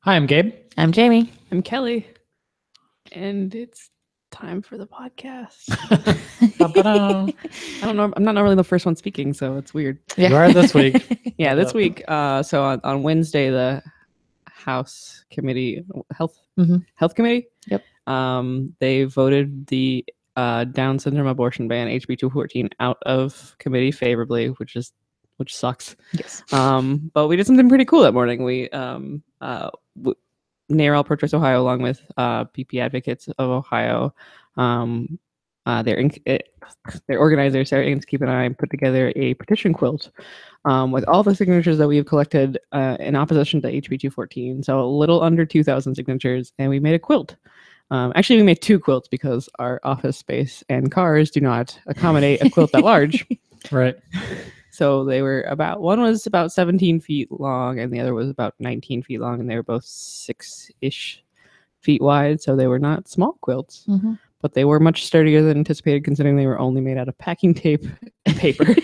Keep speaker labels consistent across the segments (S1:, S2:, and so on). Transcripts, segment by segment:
S1: Hi, I'm Gabe.
S2: I'm Jaime.
S3: I'm Kelley. And it's time for the podcast. I don't know. I'm not normally the first one speaking, so it's weird.
S2: Yeah.
S1: You are this week.
S3: Yeah, this week. So on Wednesday, the House Committee, Health Committee.
S2: Yep.
S3: They voted the Down syndrome abortion ban, HB 214, out of committee favorably, which sucks.
S2: Yes.
S3: But we did something pretty cool that morning. We NARAL Pro-Choice Ohio, along with PP Advocates of Ohio, their organizer Sarah Inskeep and I put together a petition quilt with all the signatures that we've collected in opposition to HB 214. So a little under 2,000 signatures, and we made a quilt. Actually, we made two quilts because our office space and cars do not accommodate a quilt that large.
S1: Right.
S3: So one was about 17 feet long and the other was about 19 feet long, and they were both 6-ish feet wide. So they were not small quilts, but they were much sturdier than anticipated, considering they were only made out of packing tape and paper.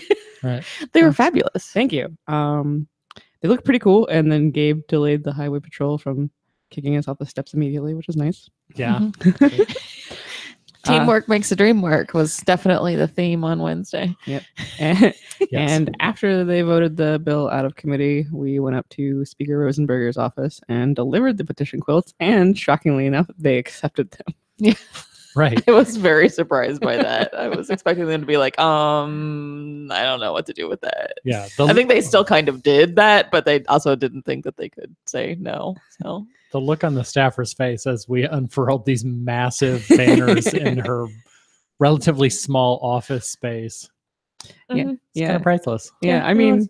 S1: Right.
S2: They were fabulous.
S3: Thank you. They look pretty cool. And then Gabe delayed the highway patrol from kicking us off the steps immediately, which was nice.
S1: Yeah.
S2: Teamwork makes the dream work was definitely the theme on Wednesday.
S3: Yep. And,
S1: Yes.
S3: and after they voted the bill out of committee, we went up to Speaker Rosenberger's office and delivered the petition quilts. And shockingly enough, they accepted them.
S2: Yeah.
S1: Right.
S2: I was very surprised by that. I was expecting them to be like, I don't know what to do with that.
S1: Yeah.
S2: I think they still kind of did that, but they also didn't think that they could say no. So
S1: the look on the staffer's face as we unfurled these massive banners in her relatively small office space.
S3: Yeah.
S1: It's kind of priceless.
S3: Yeah, I mean,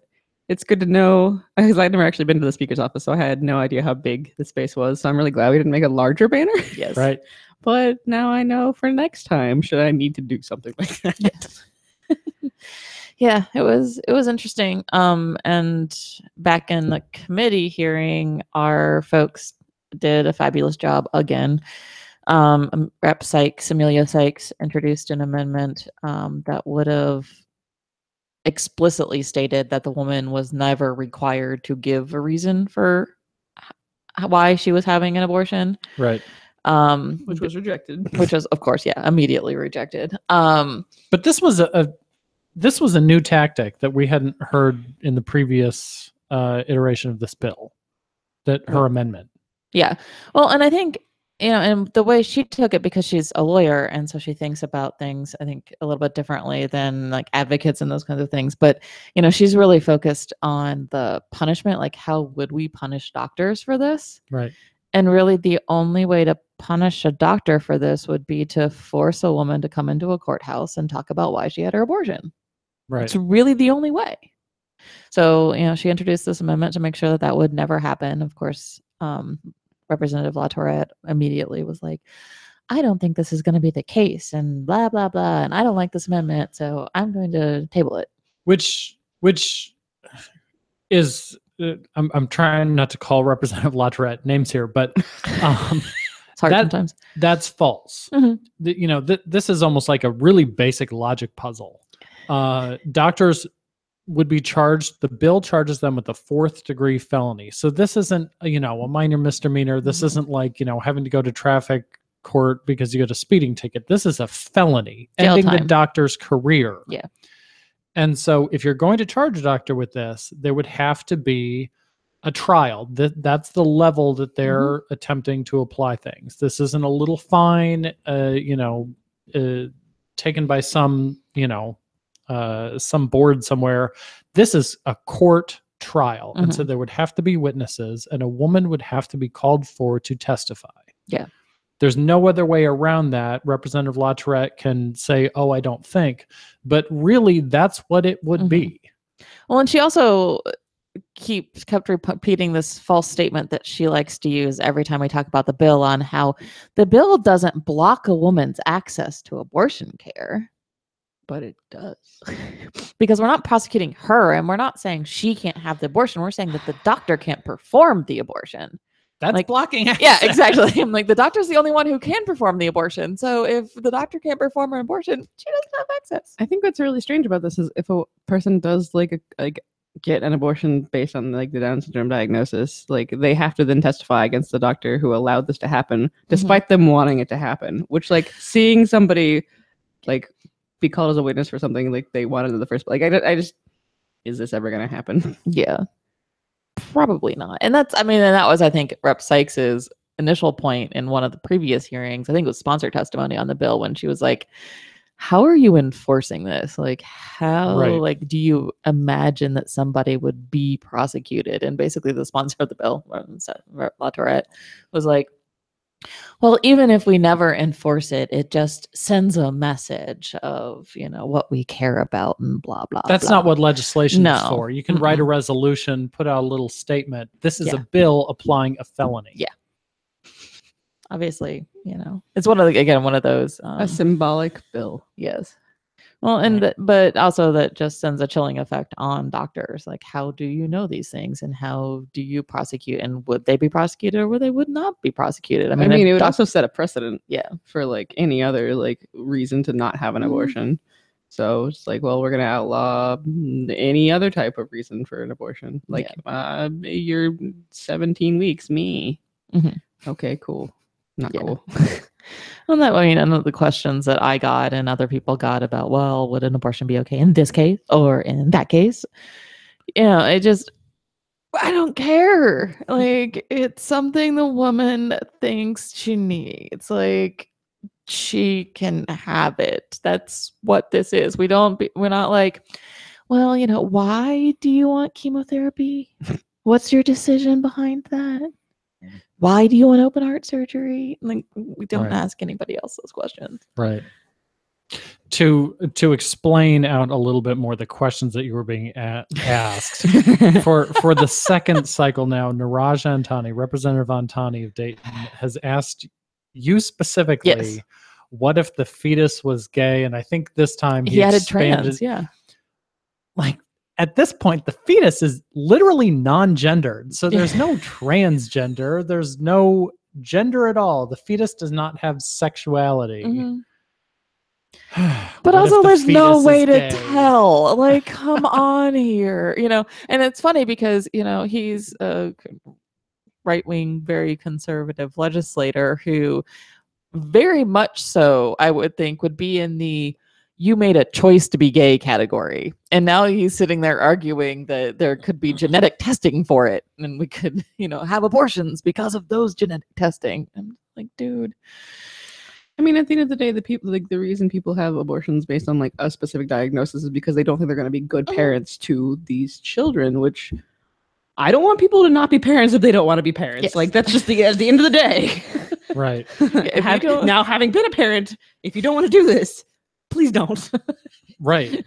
S3: it's good to know, because I'd never actually been to the speaker's office, so I had no idea how big the space was. So I'm really glad we didn't make a larger banner.
S2: Yes.
S1: Right.
S3: But now I know for next time, should I need to do something like that.
S2: Yes. Yeah, it was interesting. And back in the committee hearing, our folks did a fabulous job again. Rep. Sykes, Amelia Sykes, introduced an amendment that would have explicitly stated that the woman was never required to give a reason for why she was having an abortion.
S1: Right.
S3: Which was rejected.
S2: Which was, of course, immediately rejected.
S1: But this was a new tactic that we hadn't heard in the previous iteration of this bill. That her amendment.
S2: Yeah. Well, and I think, and the way she took it, because she's a lawyer, and so she thinks about things, I think, a little bit differently than like advocates and those kinds of things. But, she's really focused on the punishment, like how would we punish doctors for this?
S1: Right.
S2: And really the only way to punish a doctor for this would be to force a woman to come into a courthouse and talk about why she had her abortion.
S1: Right.
S2: It's really the only way. So, she introduced this amendment to make sure that would never happen. Of course, Representative LaTourette immediately was like, I don't think this is going to be the case, and blah, blah, blah. And I don't like this amendment, so I'm going to table it.
S1: Which is, I'm trying not to call Representative LaTourette names here, but
S2: It's hard sometimes.
S1: That's false. This is almost like a really basic logic puzzle. Doctors would be charged, the bill charges them with a 4th-degree felony. So this isn't, a minor misdemeanor. This isn't like, having to go to traffic court because you got a speeding ticket. This is a felony,
S2: Jail
S1: ending
S2: time.
S1: the doctor's career.
S2: Yeah.
S1: And so if you're going to charge a doctor with this, there would have to be a trial. That's the level that they're attempting to apply things. This isn't a little fine, taken by some board somewhere. This is a court trial. And so there would have to be witnesses, and a woman would have to be called for to testify.
S2: Yeah.
S1: There's no other way around that. Representative LaTourette can say, oh, I don't think. But really, that's what it would be.
S2: Well, and she also kept repeating this false statement that she likes to use every time we talk about the bill, on how the bill doesn't block a woman's access to abortion care.
S3: But it does.
S2: Because we're not prosecuting her, and we're not saying she can't have the abortion. We're saying that the doctor can't perform the abortion.
S1: That's blocking access.
S2: Yeah, exactly. I'm like, the doctor's the only one who can perform the abortion. So if the doctor can't perform an abortion, she doesn't have access.
S3: I think what's really strange about this is if a person does like get an abortion based on like the Down syndrome diagnosis, like they have to then testify against the doctor who allowed this to happen, despite them wanting it to happen. Which, like, seeing somebody like be called as a witness for something like they wanted in the first place, like I just, is this ever gonna happen?
S2: Yeah, probably not. And that's, I mean, and that was, I think, Rep. Sykes's initial point in one of the previous hearings. I think it was sponsored testimony on the bill, when she was like, how are you enforcing this? Like, how, like, do you imagine that somebody would be prosecuted? And basically the sponsor of the bill, Rep. LaTourette, was like, well, even if we never enforce it, it just sends a message of, you know, what we care about and blah, blah,
S1: That's
S2: blah.
S1: not what legislation is
S2: No.
S1: for. You can write a resolution, put out a little statement. This is a bill applying a felony.
S2: Yeah. Obviously, you know, it's one of the, again, one of those
S3: A symbolic bill.
S2: Yes. Well, and but also that just sends a chilling effect on doctors. Like, how do you know these things, and how do you prosecute? And would they be prosecuted, or would they would not be prosecuted?
S3: I mean, it would also set a precedent, for like any other like reason to not have an abortion. So it's like, well, we're gonna outlaw any other type of reason for an abortion. Like, you're 17 weeks, me. Okay, cool. Not cool.
S2: Well, that, I mean, one of the questions that I got and other people got about, well, would an abortion be okay in this case or in that case? You know, it just, I don't care. Like, it's something the woman thinks she needs. Like, she can have it. That's what this is. We're not like, well, you know, why do you want chemotherapy? What's your decision behind that? Why do you want open heart surgery? Like, we don't ask anybody else those questions.
S1: Right. To explain out a little bit more the questions that you were being asked for the second cycle now, Niraj Antani, Representative Antani of Dayton, has asked you specifically, what if the fetus was gay? And I think this time he
S2: added
S1: expanded,
S2: trans.
S1: Like, at this point, the fetus is literally non-gendered. So there's no transgender. There's no gender at all. The fetus does not have sexuality.
S2: But also, there's no way to tell. Like, come on here. You know, and it's funny because, you know, he's a right-wing, very conservative legislator who very much so, I would think, would be in the you made a choice to be gay category. And now he's sitting there arguing that there could be genetic testing for it. And we could, you know, have abortions because of those genetic testing. I'm like, dude.
S3: I mean, at the end of the day, the people, like, the reason people have abortions based on like a specific diagnosis is because they don't think they're going to be good parents to these children, which I don't want people to not be parents if they don't want to be parents. Like, that's just at the end of the day.
S1: Right.
S3: Now, having been a parent, if you don't want to do this, please don't.
S1: Right.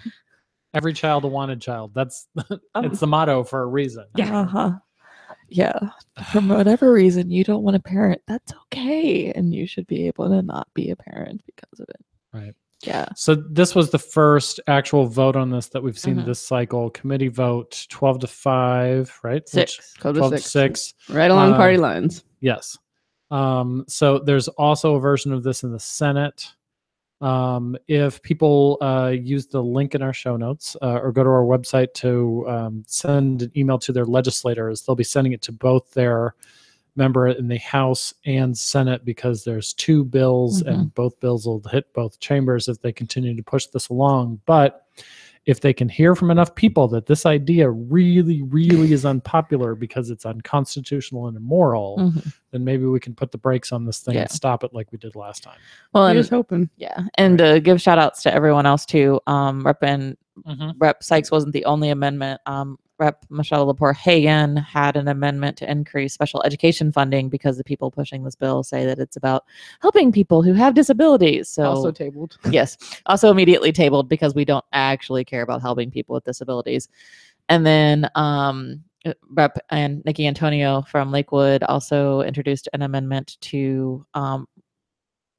S1: Every child a wanted child. That's it's the motto for a reason.
S2: Yeah. Yeah. For whatever reason you don't want a parent, that's okay. And you should be able to not be a parent because of it.
S1: Right.
S2: Yeah.
S1: So this was the first actual vote on this that we've seen this cycle. Committee vote 12-5, right?
S3: 12-6. Right along party lines.
S1: Yes. So there's also a version of this in the Senate. If people use the link in our show notes or go to our website to send an email to their legislators, they'll be sending it to both their member in the House and Senate, because there's two bills and both bills will hit both chambers if they continue to push this along. But if they can hear from enough people that this idea really, really is unpopular because it's unconstitutional and immoral, then maybe we can put the brakes on this thing and stop it like we did last time.
S2: Well,
S3: I'm just hoping.
S2: Yeah. And give shout outs to everyone else too. Rep. Sykes wasn't the only amendment. Rep. Michelle Lepore-Hagan had an amendment to increase special education funding because the people pushing this bill say that it's about helping people who have disabilities. So
S3: also tabled.
S2: Yes. Also immediately tabled because we don't actually care about helping people with disabilities. And then Rep. and Nikki Antonio from Lakewood also introduced an amendment to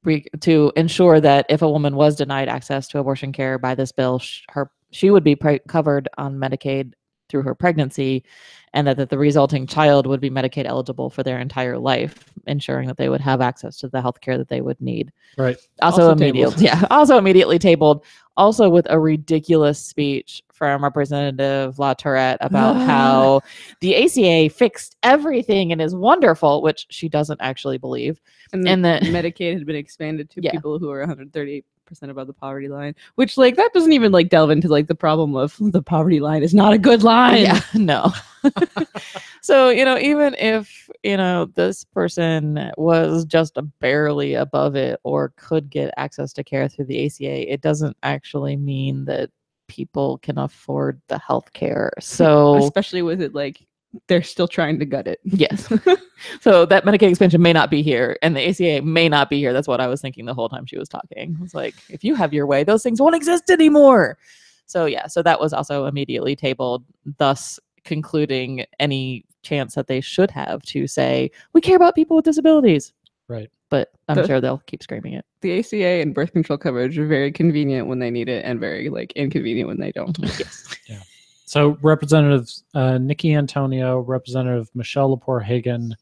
S2: ensure that if a woman was denied access to abortion care by this bill, she would be covered on Medicaid through her pregnancy, and that the resulting child would be Medicaid eligible for their entire life. ensuring that they would have access to the healthcare that they would need.
S1: Right.
S2: Also immediately tabled. Also with a ridiculous speech from Representative La Tourette about how the ACA fixed everything and is wonderful, which she doesn't actually believe.
S3: And that Medicaid had been expanded to people who are 138% above the poverty line, which like that doesn't even like delve into like the problem of the poverty line is not a good line.
S2: Yeah, no. So, even if, this person was just barely above it or could get access to care through the ACA, it doesn't actually mean that people can afford the health care. So
S3: especially with it, like they're still trying to gut it.
S2: Yes. So that Medicaid expansion may not be here and the ACA may not be here. That's what I was thinking the whole time she was talking. It's like, if you have your way, those things won't exist anymore. So so that was also immediately tabled, thus concluding any chance that they should have to say, we care about people with disabilities.
S1: Right.
S2: But I'm sure they'll keep screaming it.
S3: The ACA and birth control coverage are very convenient when they need it and very like inconvenient when they don't.
S2: Yes.
S1: Yeah. So Representatives Nikki Antonio, Representative Michelle Lepore Hagan,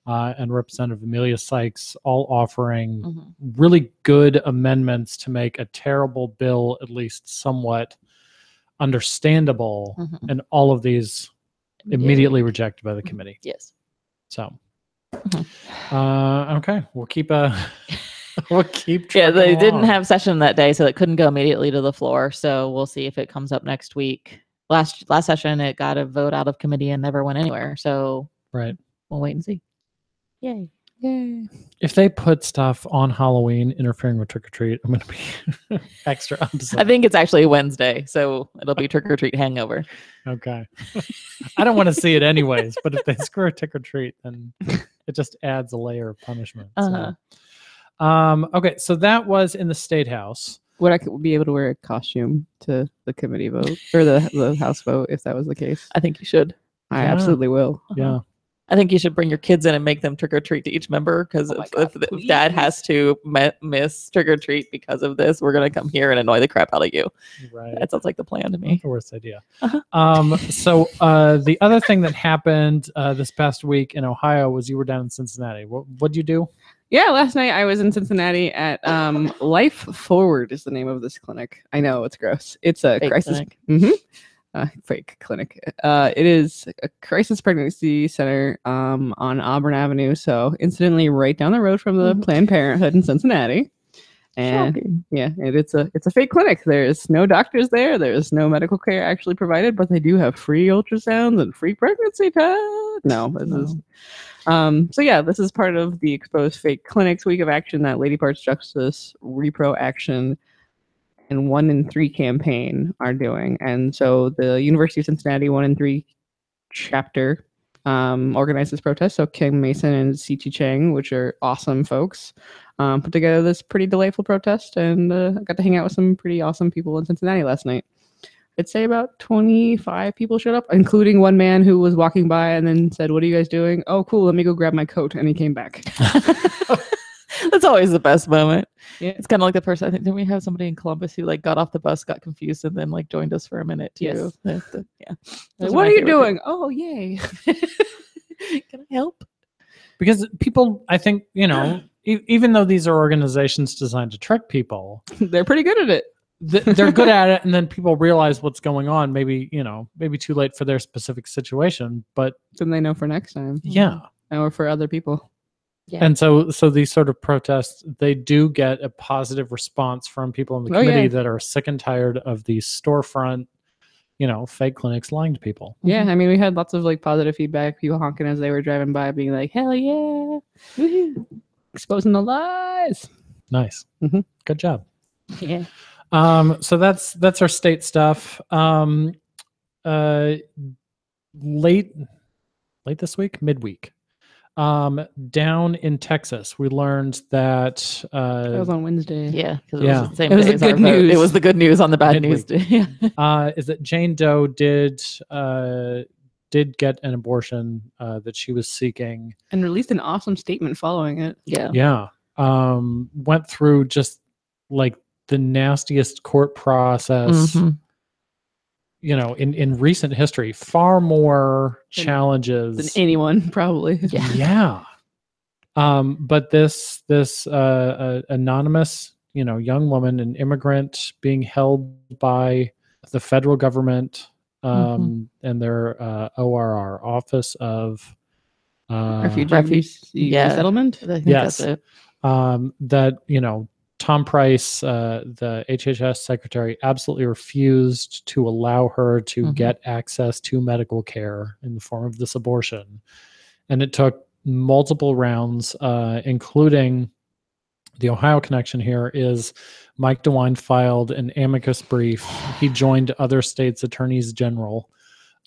S1: and Representative Amelia Sykes all offering really good amendments to make a terrible bill at least somewhat understandable, and all of these immediately rejected by the committee.
S2: Yes.
S1: So, okay, we'll keep we'll keep.
S2: Yeah, they didn't have session that day, so it couldn't go immediately to the floor. So we'll see if it comes up next week. Last session, it got a vote out of committee and never went anywhere. So
S1: we'll
S2: wait and see. Yay.
S1: If they put stuff on Halloween interfering with trick or treat, I'm going to be extra upset.
S2: I think it's actually Wednesday, so it'll be trick or treat hangover.
S1: Okay. I don't want to see it anyways, but if they screw a trick or treat, then it just adds a layer of punishment. So. Okay, so that was in the State House.
S3: Would I be able to wear a costume to the committee vote or the House vote if that was the case?
S2: I think you should.
S3: I absolutely will.
S1: Yeah.
S2: I think you should bring your kids in and make them trick or treat to each member, because if dad has to miss trick or treat because of this, we're going to come here and annoy the crap out of you. Right. That sounds like the plan to me.
S1: Not the worst idea. So the other thing that happened this past week in Ohio was you were down in Cincinnati. What'd you do?
S3: Yeah, last night I was in Cincinnati at Life Forward is the name of this clinic. I know, it's gross. It's a
S2: fake
S3: crisis. Fake clinic. It is a crisis pregnancy center on Auburn Avenue, so incidentally right down the road from the Planned Parenthood in Cincinnati. And it's a fake clinic. There's no doctors there. There's no medical care actually provided, but they do have free ultrasounds and free pregnancy tests. This is part of the Exposed Fake Clinics Week of Action that Lady Parts Justice, Repro Action, and 1 in 3 campaign are doing. And so the University of Cincinnati 1 in 3 chapter organized this protest. So Kim Mason and C.T. Chang, which are awesome folks, put together this pretty delightful protest, and I got to hang out with some pretty awesome people in Cincinnati last night. I'd say about 25 people showed up, including one man who was walking by and then said, "What are you guys doing?" "Oh, cool, let me go grab my coat." And he came back.
S2: That's always the best moment.
S3: Yeah.
S2: It's kind of like the person, I think, didn't we have somebody in Columbus who like got off the bus, got confused, and then like joined us for a minute too?
S3: Yes.
S2: Yeah.
S3: Like, what are you doing? Oh, yay.
S2: Can I help?
S1: Because people, I think, even though these are organizations designed to trick people,
S3: they're pretty good at it.
S1: They're good at it, and then people realize what's going on. Maybe too late for their specific situation, but
S3: then they know for next time.
S1: Yeah,
S3: or for other people.
S2: Yeah.
S1: And so these sort of protests, they do get a positive response from people in the committee that are sick and tired of these storefront, fake clinics lying to people.
S3: Yeah, I mean, we had lots of like positive feedback. People honking as they were driving by, being like, "Hell yeah, woo-hoo. Exposing the lies."
S1: Nice, good job.
S2: Yeah.
S1: So that's our state stuff. Late this week, midweek. Down in Texas, we learned that
S3: that was on Wednesday.
S2: Yeah, because it was the same
S3: it was
S2: day
S3: the
S2: as
S3: good
S2: our vote.
S3: news.
S2: It was the good news on the bad news day.
S1: Is that Jane Doe did get an abortion that she was seeking
S3: and released an awesome statement following it.
S2: Yeah.
S1: Went through just like the nastiest court process. In recent history, far more challenges
S3: than anyone probably.
S1: Yeah. But this anonymous, young woman, an immigrant, being held by the federal government and their ORR, Office of
S3: Refugee Resettlement.
S2: I think
S1: Yes.
S2: that's it.
S1: That Tom Price, the HHS secretary, absolutely refused to allow her to get access to medical care in the form of this abortion. And it took multiple rounds, including the Ohio connection here is Mike DeWine filed an amicus brief. He joined other states' attorneys general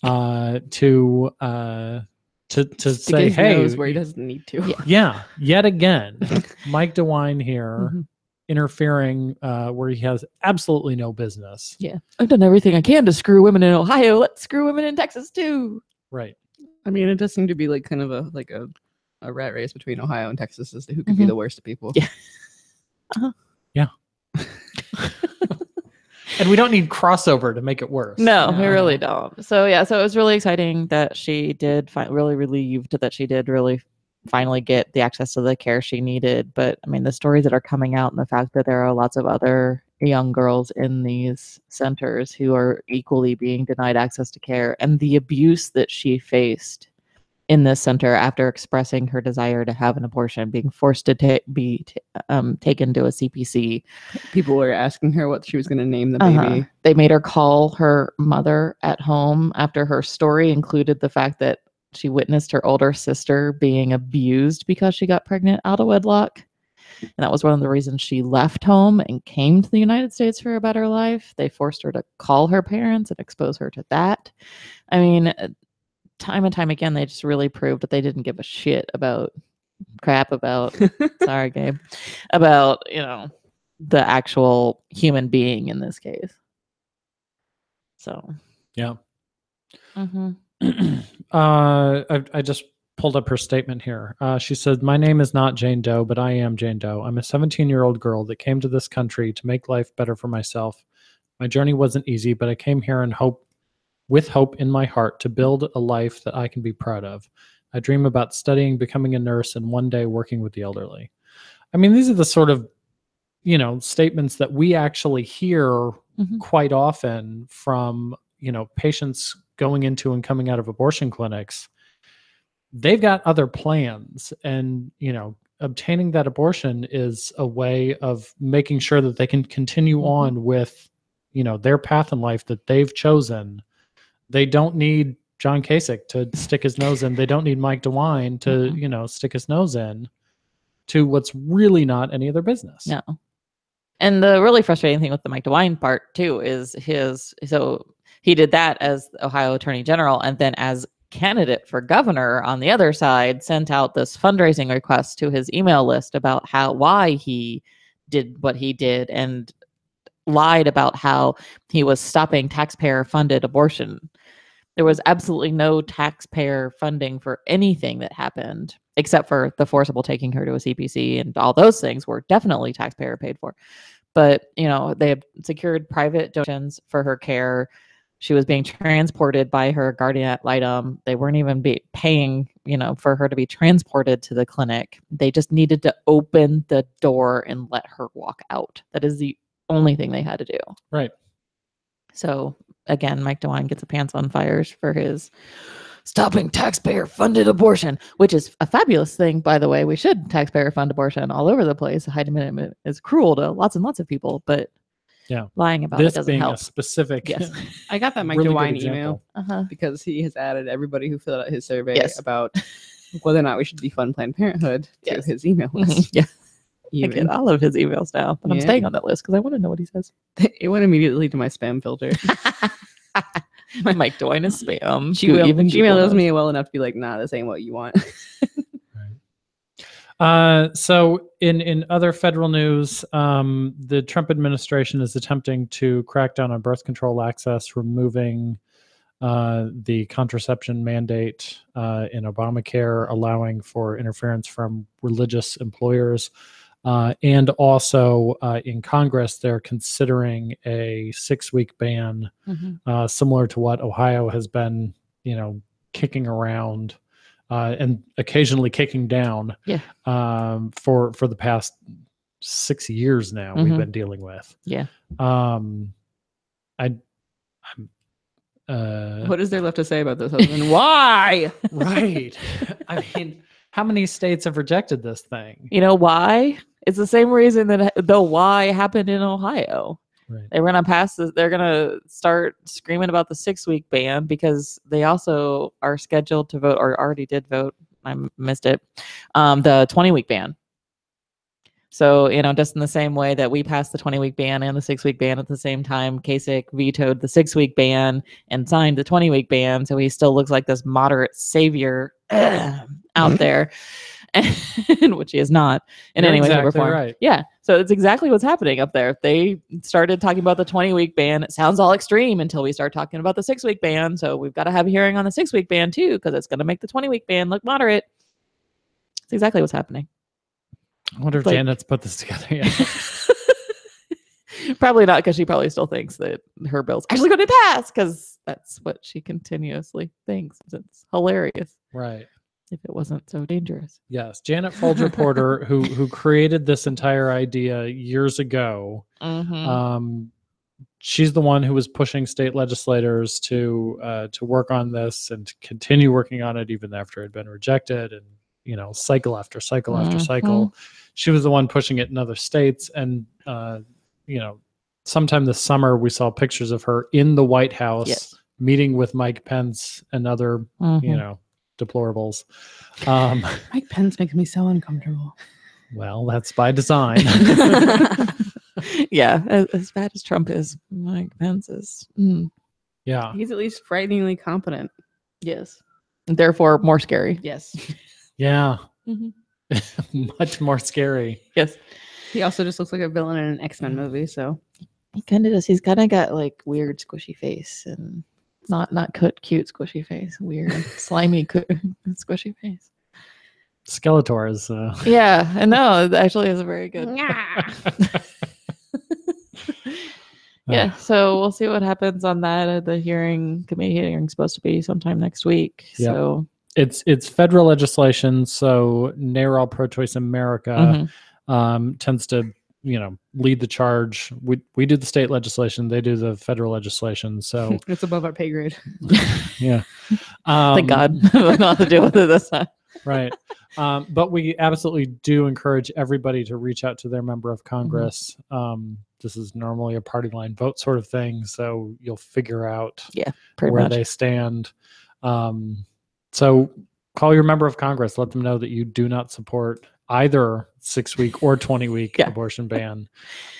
S1: to say, hey,
S3: where he doesn't need to.
S1: Yet again, Mike DeWine here interfering where he has absolutely no business.
S2: Yeah, I've done everything I can to screw women in Ohio. Let's screw women in Texas too.
S1: Right.
S3: I mean, it does seem to be like kind of a rat race between Ohio and Texas as to who could be the worst of people.
S2: Yeah.
S1: Yeah. And we don't need crossover to make it worse.
S2: No, we really don't. So yeah, so it was really exciting that she did really relieved that she did really finally get the access to the care she needed. But I mean, the stories that are coming out and the fact that there are lots of other young girls in these centers who are equally being denied access to care, and the abuse that she faced in this center after expressing her desire to have an abortion, being forced to be taken to a CPC.
S3: People were asking her what she was going to name the baby.
S2: They made her call her mother at home after her story included the fact that she witnessed her older sister being abused because she got pregnant out of wedlock. And that was one of the reasons she left home and came to the United States for a better life. They forced her to call her parents and expose her to that. I mean, time and time again, they just really proved that they didn't give a shit about sorry, Gabe, about, the actual human being in this case. So,
S1: yeah. I just pulled up her statement here. She said, "My name is not Jane Doe, but I am Jane Doe. I'm a 17-year-old girl that came to this country to make life better for myself. My journey wasn't easy, but I came here with hope in my heart to build a life that I can be proud of. I dream about studying, becoming a nurse, and one day working with the elderly." I mean, these are the sort of, statements that we actually hear quite often from, patients going into and coming out of abortion clinics. They've got other plans, and, obtaining that abortion is a way of making sure that they can continue on with, their path in life that they've chosen. They don't need John Kasich to stick his nose in. They don't need Mike DeWine to, stick his nose in to what's really not any of their business.
S2: No. And the really frustrating thing with the Mike DeWine part too is so he did that as Ohio Attorney General, and then as candidate for governor on the other side sent out this fundraising request to his email list about why he did what he did, and lied about how he was stopping taxpayer funded abortion. There was absolutely no taxpayer funding for anything that happened except for the forcible taking her to a CPC, and all those things were definitely taxpayer paid for. But, they had secured private donations for her care. She was being transported by her guardian ad litem. They weren't even paying, for her to be transported to the clinic. They just needed to open the door and let her walk out. That is the only thing they had to do.
S1: Right.
S2: So again, Mike DeWine gets a pants on fires for his stopping taxpayer funded abortion, which is a fabulous thing, by the way. We should taxpayer fund abortion all over the place. Hyde Amendment is cruel to lots and lots of people, but lying about it doesn't help.
S1: A specific.
S2: Yes.
S3: I got that Mike
S1: really
S3: DeWine email because he has added everybody who filled out his survey about whether or not we should defund Planned Parenthood to his email list.
S2: Yeah. I get all of his emails now, but I'm staying on that list because I want to know what he says.
S3: It went immediately to my spam filter.
S2: Mike DeWine is spam.
S3: Gmail knows me well enough to be like, nah, this ain't what you want.
S1: So in other federal news, the Trump administration is attempting to crack down on birth control access, removing the contraception mandate in Obamacare, allowing for interference from religious employers. And also in Congress, they're considering a 6-week ban, similar to what Ohio has been, kicking around and occasionally kicking down.
S2: Yeah.
S1: For the past 6 years now, we've been dealing with.
S2: Yeah.
S3: What is there left to say about this other than why?
S1: Right. I mean, how many states have rejected this thing?
S2: You know why? It's the same reason that the why happened in Ohio.
S1: Right.
S2: They were gonna pass this. They're gonna start screaming about the 6-week ban because they also are scheduled to vote, or already did vote. I missed it. The 20-week ban. So, just in the same way that we passed the 20-week ban and the 6-week ban at the same time, Kasich vetoed the 6-week ban and signed the 20-week ban. So he still looks like this moderate savior out there, which he is not in any way, shape, or form.
S1: Right.
S2: Yeah. So it's exactly what's happening up there. They started talking about the 20-week ban. It sounds all extreme until we start talking about the 6-week ban. So we've got to have a hearing on the 6-week ban too, because it's going to make the 20-week ban look moderate. It's exactly what's happening.
S1: I wonder if Janet's put this together yet.
S2: Probably not, because she probably still thinks that her bill's actually going to pass, because that's what she continuously thinks. It's hilarious.
S1: Right.
S2: If it wasn't so dangerous.
S1: Yes. Janet Folger Porter, who created this entire idea years ago. She's the one who was pushing state legislators to work on this and to continue working on it even after it had been rejected, and cycle after cycle after cycle. She was the one pushing it in other states. And, sometime this summer, we saw pictures of her in the White House meeting with Mike Pence and other, deplorables.
S3: Mike Pence makes me so uncomfortable.
S1: Well, that's by design.
S2: Yeah. As bad as Trump is, Mike Pence is.
S1: Yeah.
S3: He's at least frighteningly competent.
S2: Yes. Therefore, more scary.
S3: Yes.
S1: Yeah. Much more scary.
S2: Yes.
S3: He also just looks like a villain in an X-Men movie, so
S2: he kind of does. He's kind of got like weird squishy face, and not cute squishy face, weird slimy squishy face.
S1: Skeletor is
S2: yeah, I know, it actually is a very good. Yeah, so we'll see what happens on that. The committee hearing is supposed to be sometime next week.
S1: Yep.
S2: So
S1: it's federal legislation. So NARAL Pro-Choice America tends to lead the charge. We do the state legislation, they do the federal legislation. So
S3: it's above our pay grade.
S1: Yeah.
S2: Thank God, I don't have to deal with it this time.
S1: Right. But we absolutely do encourage everybody to reach out to their member of Congress. This is normally a party line vote sort of thing, so you'll figure out where they stand. So call your member of Congress, let them know that you do not support either 6-week or 20-week abortion ban,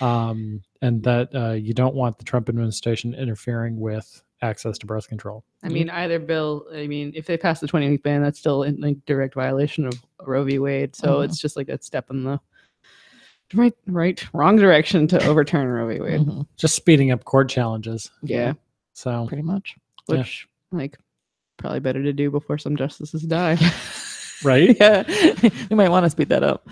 S1: and that you don't want the Trump administration interfering with access to birth control.
S3: I mean, either bill, if they pass the 20-week ban, that's still in like direct violation of Roe v. Wade. So it's just like that step in the wrong direction to overturn Roe v. Wade.
S1: Just speeding up court challenges.
S3: Yeah.
S1: So
S2: pretty much.
S3: Which probably better to do before some justices die.
S1: Right?
S2: Yeah. We might want to speed that up.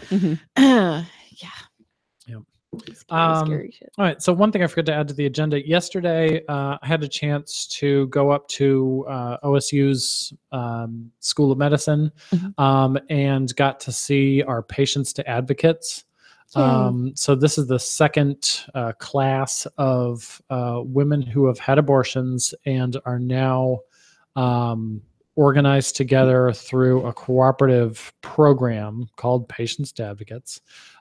S2: Scary shit.
S1: All right. So one thing I forgot to add to the agenda yesterday, I had a chance to go up to OSU's School of Medicine and got to see our patients to advocates. So this is the second class of women who have had abortions and are now organized together through a cooperative program called Patients to Advocates.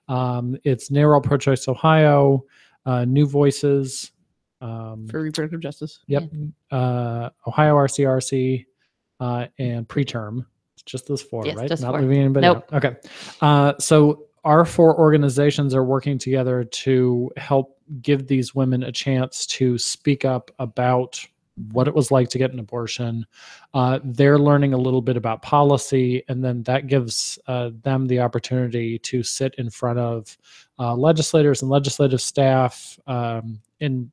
S1: It's NARAL Pro-Choice Ohio, New Voices.
S3: For reproductive justice.
S1: Yep. Ohio RCRC, and Preterm. It's just those four, right?
S2: Just
S1: Not
S2: four.
S1: leaving anybody out. Okay. So our 4 organizations are working together to help give these women a chance to speak up about what it was like to get an abortion. They're learning a little bit about policy, and then that gives them the opportunity to sit in front of legislators and legislative staff. And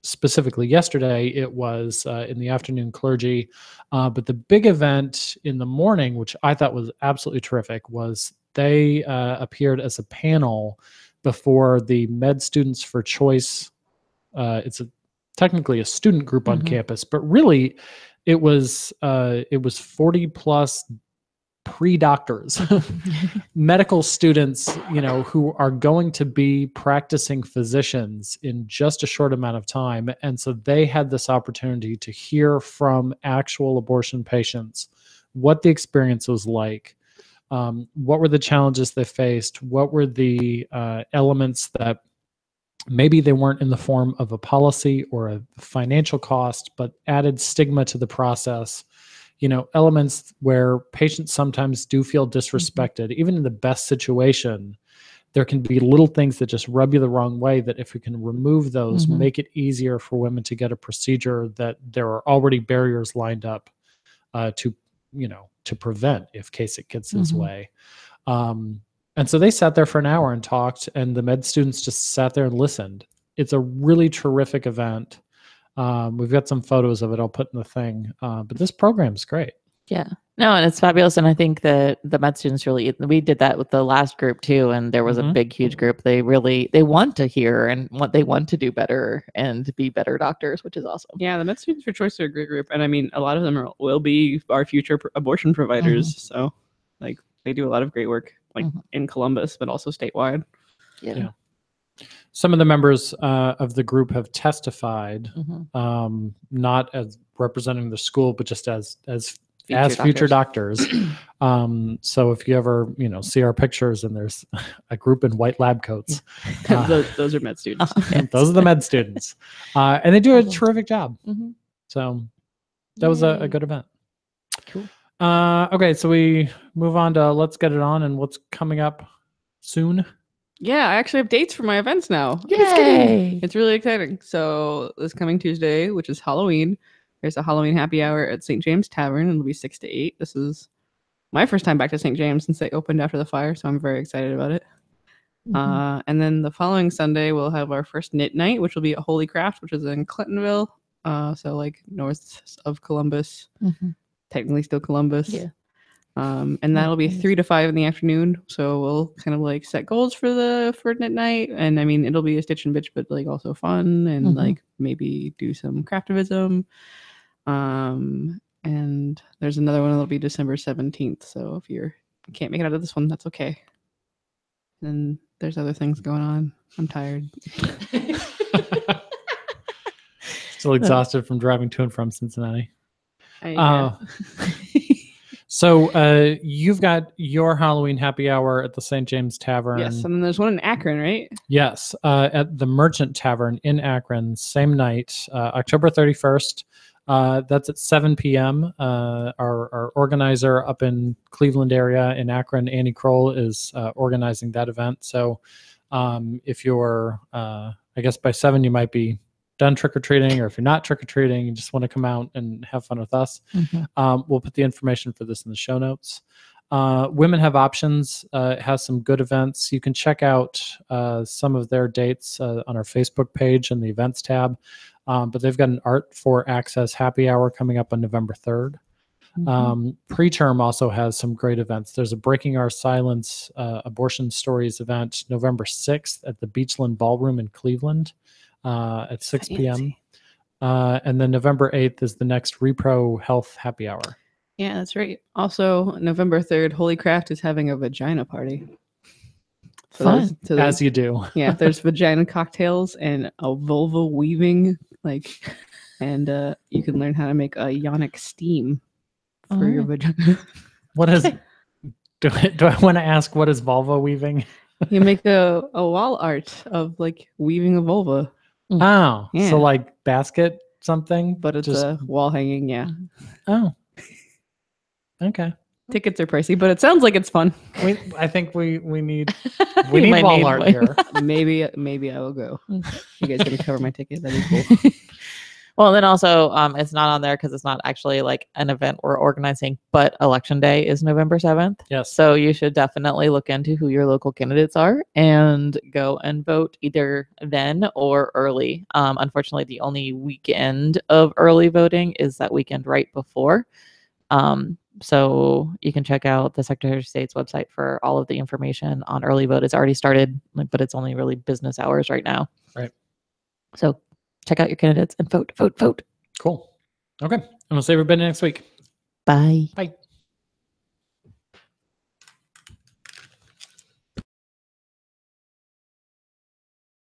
S1: specifically yesterday, it was in the afternoon clergy. But the big event in the morning, which I thought was absolutely terrific, was they appeared as a panel before the Med Students for Choice. It's technically a student group on campus, but really it was 40 plus pre-doctors, medical students, who are going to be practicing physicians in just a short amount of time. And so they had this opportunity to hear from actual abortion patients what the experience was like, what were the challenges they faced, what were the elements that maybe they weren't in the form of a policy or a financial cost, but added stigma to the process. Elements where patients sometimes do feel disrespected. Even in the best situation, there can be little things that just rub you the wrong way, that if we can remove those, make it easier for women to get a procedure, that there are already barriers lined up to prevent if case it gets this way. And so they sat there for an hour and talked, and the med students just sat there and listened. It's a really terrific event. We've got some photos of it I'll put in the thing. But this program's great.
S2: Yeah. No, and it's fabulous. And I think that the med students we did that with the last group too. And there was a big, huge group. They want to hear and they want to do better and be better doctors, which is awesome.
S3: Yeah. The med students for choice are a great group. And I mean, a lot of them will be our future abortion providers. So they do a lot of great work in Columbus, but also statewide.
S2: Yeah.
S1: Some of the members of the group have testified, not as representing the school, but just as future doctors. So if you ever see our pictures and there's a group in white lab coats,
S3: those are med students.
S1: Those are the med students, and they do a terrific job. So that was a good event.
S2: Cool.
S1: Okay, so we move on to let's get it on and what's coming up soon.
S3: Yeah, I actually have dates for my events now.
S2: Yay!
S3: It's really exciting. So this coming Tuesday, which is Halloween, there's a Halloween happy hour at St. James Tavern. It'll be 6 to 8. This is my first time back to St. James since they opened after the fire, so I'm very excited about it. And then the following Sunday, we'll have our first knit night, which will be at Holy Craft, which is in Clintonville, so north of Columbus, technically still Columbus. Yeah. And that'll be 3 to 5 in the afternoon. So we'll kind of set goals for knit night. And I mean, it'll be a stitch and bitch, but also fun and maybe do some craftivism. And there's another one that'll be December 17th. So if you can't make it out of this one, that's okay. And there's other things going on. I'm tired.
S1: Still exhausted from driving to and from Cincinnati.
S3: Yeah.
S1: So you've got your Halloween happy hour at the St. James Tavern.
S3: Yes, and then there's one in Akron, right?
S1: Yes, at the Merchant Tavern in Akron, same night, October 31st. That's at 7 p.m. Our organizer up in Cleveland area in Akron, Annie Kroll, is organizing that event. So if you're, I guess by 7, you might be done trick-or-treating, or if you're not trick-or-treating, you just want to come out and have fun with us. We'll put the information for this in the show notes. Women Have Options has some good events. You can check out some of their dates on our Facebook page in the events tab. But they've got an Art for Access happy hour coming up on November 3rd. Preterm also has some great events. There's a Breaking Our Silence Abortion Stories event November 6th at the Beachland Ballroom in Cleveland at 6 p.m. And then November 8th is the next Repro Health happy hour.
S3: Yeah, that's right. Also, November 3rd, Holy Craft is having a vagina party.
S2: Fun.
S1: As you do.
S3: Yeah, there's vagina cocktails and a vulva weaving, and you can learn how to make a yonic steam for your vagina.
S1: What is? Do I want to ask what is vulva weaving?
S3: You make a wall art of weaving a vulva.
S1: Oh,
S3: yeah.
S1: So basket something,
S3: but it's just a wall hanging. Yeah.
S1: Oh. Okay.
S3: Tickets are pricey, but it sounds like it's fun.
S1: I think we need wall art here.
S3: Maybe I will go. You guys gonna cover my ticket? That'd be cool.
S2: Well, then also, it's not on there because it's not actually an event we're organizing, but Election Day is November 7th.
S1: Yes.
S2: So you should definitely look into who your local candidates are and go and vote either then or early. Unfortunately, the only weekend of early voting is that weekend right before. So you can check out the Secretary of State's website for all of the information on early vote. It's already started, but it's only really business hours right now.
S1: Right.
S2: So check out your candidates and vote.
S1: Cool. Okay. And we'll see everybody next week.
S2: Bye.
S1: Bye.